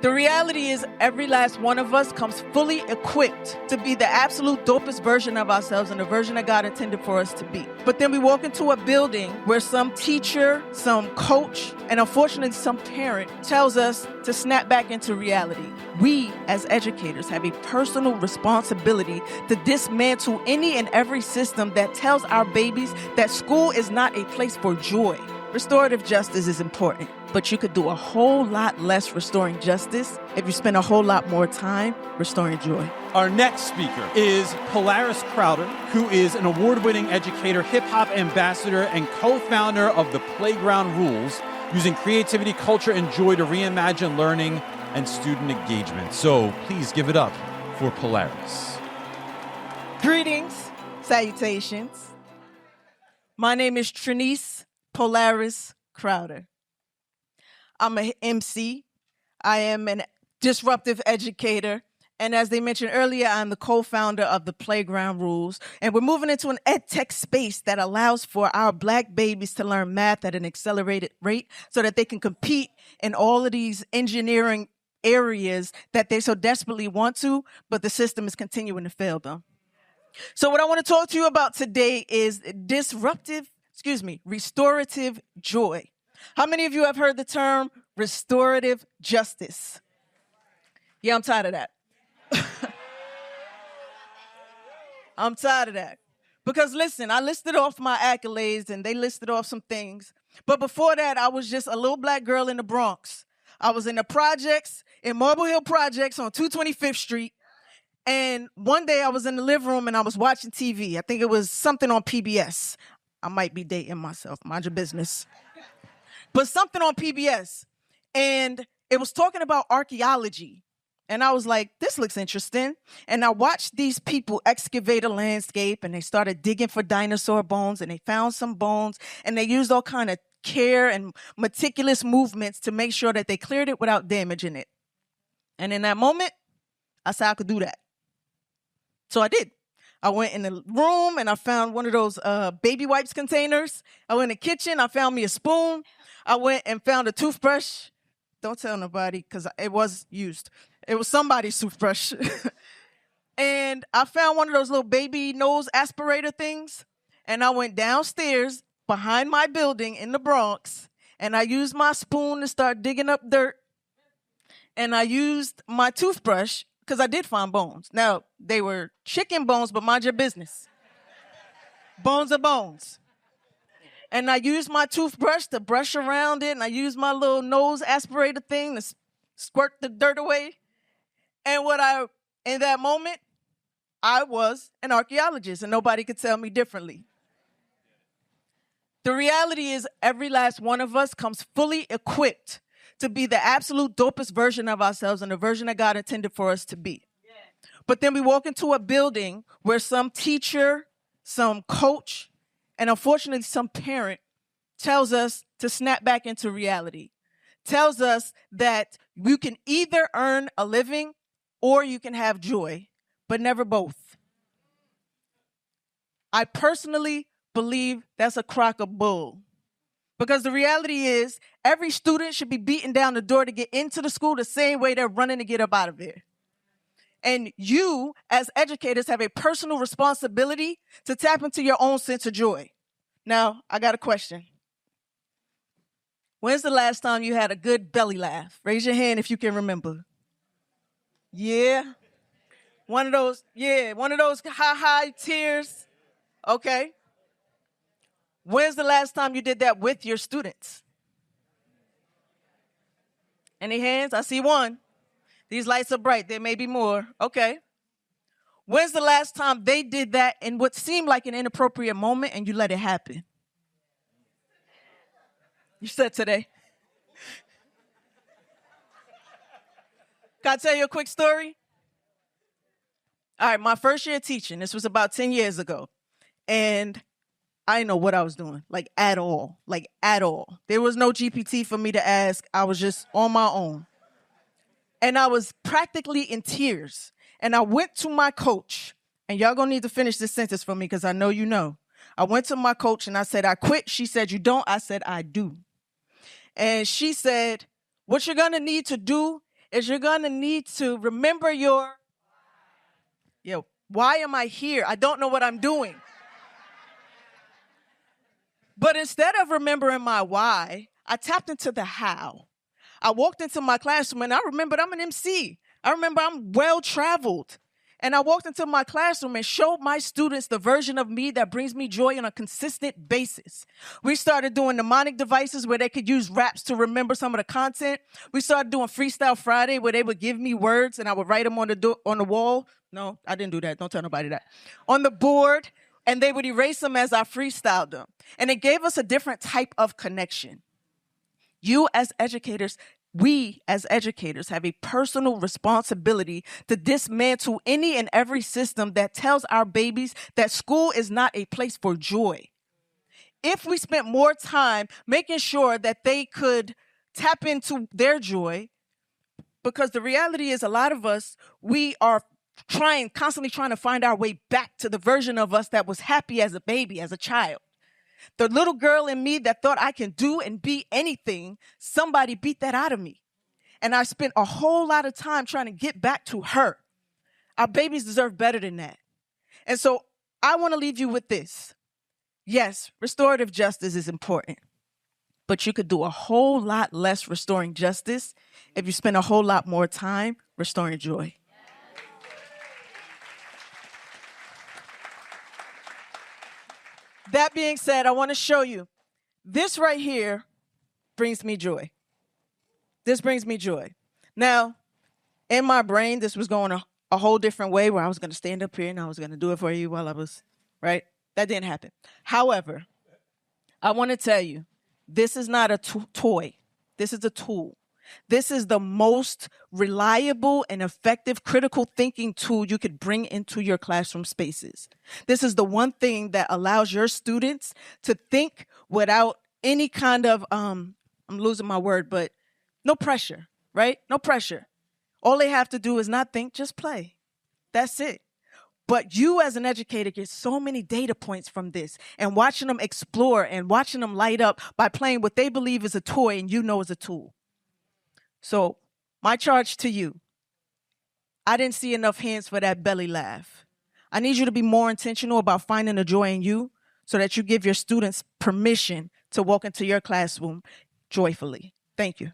The reality is every last one of us comes fully equipped to be the absolute dopest version of ourselves and the version that God intended for us to be. But then we walk into a building where some teacher, some coach, and unfortunately some parent tells us to snap back into reality. We as educators have a personal responsibility to dismantle any and every system that tells our babies that school is not a place for joy. Restorative justice is important, but you could do a whole lot less restoring justice if you spend a whole lot more time restoring joy. Our next speaker is Polaryss Crowder, who is an award-winning educator, hip-hop ambassador, and co-founder of the Playground Rules, using creativity, culture, and joy to reimagine learning and student engagement. So please give it up for Polaryss. Greetings, salutations. My name is Polaryss Crowder. I'm an MC. I am a disruptive educator. And as they mentioned earlier, I'm the co-founder of the Playground Rules. And we're moving into an ed tech space that allows for our Black babies to learn math at an accelerated rate so that they can compete in all of these engineering areas that they so desperately want to, but the system is continuing to fail them. So what I want to talk to you about today is restorative joy. How many of you have heard the term restorative justice? Yeah, I'm tired of that. I'm tired of that. Because listen, I listed off my accolades and they listed off some things. But before that, I was just a little Black girl in the Bronx. I was in the projects, in Marble Hill Projects on 225th Street. And one day I was in the living room and I was watching TV. I think it was something on PBS. I might be dating myself, mind your business. But something on PBS. And it was talking about archaeology. And I was like, this looks interesting. And I watched these people excavate a landscape and they started digging for dinosaur bones and they found some bones and they used all kind of care and meticulous movements to make sure that they cleared it without damaging it. And in that moment, I said I could do that. So I did. I went in the room and I found one of those baby wipes containers. I went in the kitchen. I found me a spoon. I went and found a toothbrush. Don't tell nobody because it was used. It was somebody's toothbrush. And I found one of those little baby nose aspirator things. And I went downstairs behind my building in the Bronx. And I used my spoon to start digging up dirt. And I used my toothbrush because I did find bones. Now, they were chicken bones, but mind your business. Bones are bones. And I used my toothbrush to brush around it, and I used my little nose aspirator thing to squirt the dirt away. And in that moment, I was an archaeologist, and nobody could tell me differently. The reality is every last one of us comes fully equipped to be the absolute dopest version of ourselves and the version that God intended for us to be. Yeah. But then we walk into a building where some teacher, some coach, and unfortunately some parent tells us to snap back into reality, tells us that you can either earn a living or you can have joy, but never both. I personally believe that's a crock of bull. Because the reality is, every student should be beating down the door to get into the school the same way they're running to get up out of there. And you, as educators, have a personal responsibility to tap into your own sense of joy. Now, I got a question. When's the last time you had a good belly laugh? Raise your hand if you can remember. Yeah? One of those high tears. Okay. When's the last time you did that with your students? Any hands? I see one. These lights are bright. There may be more. Okay. When's the last time they did that in what seemed like an inappropriate moment and you let it happen? You said today. Can I tell you a quick story? All right, my first year teaching, this was about 10 years ago. And I didn't know what I was doing, at all. There was no GPT for me to ask. I was just on my own. And I was practically in tears. And I went to my coach, and y'all gonna need to finish this sentence for me because I know you know. I went to my coach and I said, I quit. She said, you don't? I said, I do. And she said, what you're gonna need to do is you're going to need to remember your, why am I here? I don't know what I'm doing. But instead of remembering my why, I tapped into the how. I walked into my classroom and I remembered I'm an MC. I remember I'm well-traveled. And I walked into my classroom and showed my students the version of me that brings me joy on a consistent basis. We started doing mnemonic devices where they could use raps to remember some of the content. We started doing Freestyle Friday where they would give me words and I would write them on the wall. No, I didn't do that. Don't tell nobody that. On the board, and they would erase them as I freestyled them. And it gave us a different type of connection. We as educators have a personal responsibility to dismantle any and every system that tells our babies that school is not a place for joy. If we spent more time making sure that they could tap into their joy, because the reality is a lot of us, we are constantly trying to find our way back to the version of us that was happy as a baby, as a child. The little girl in me that thought I can do and be anything, somebody beat that out of me. And I spent a whole lot of time trying to get back to her. Our babies deserve better than that. And so I want to leave you with this. Yes, restorative justice is important, but you could do a whole lot less restoring justice if you spend a whole lot more time restoring joy. That being said, I want to show you. This right here brings me joy. This brings me joy. Now, in my brain, this was going a whole different way where I was going to stand up here and I was going to do it for you while I was, right? That didn't happen. However, I want to tell you, this is not a toy. This is a tool. This is the most reliable and effective critical thinking tool you could bring into your classroom spaces. This is the one thing that allows your students to think without any kind of, I'm losing my word, but no pressure, right? No pressure. All they have to do is not think, just play. That's it. But you as an educator get so many data points from this and watching them explore and watching them light up by playing what they believe is a toy and you know is a tool. So my charge to you, I didn't see enough hands for that belly laugh. I need you to be more intentional about finding the joy in you so that you give your students permission to walk into your classroom joyfully. Thank you.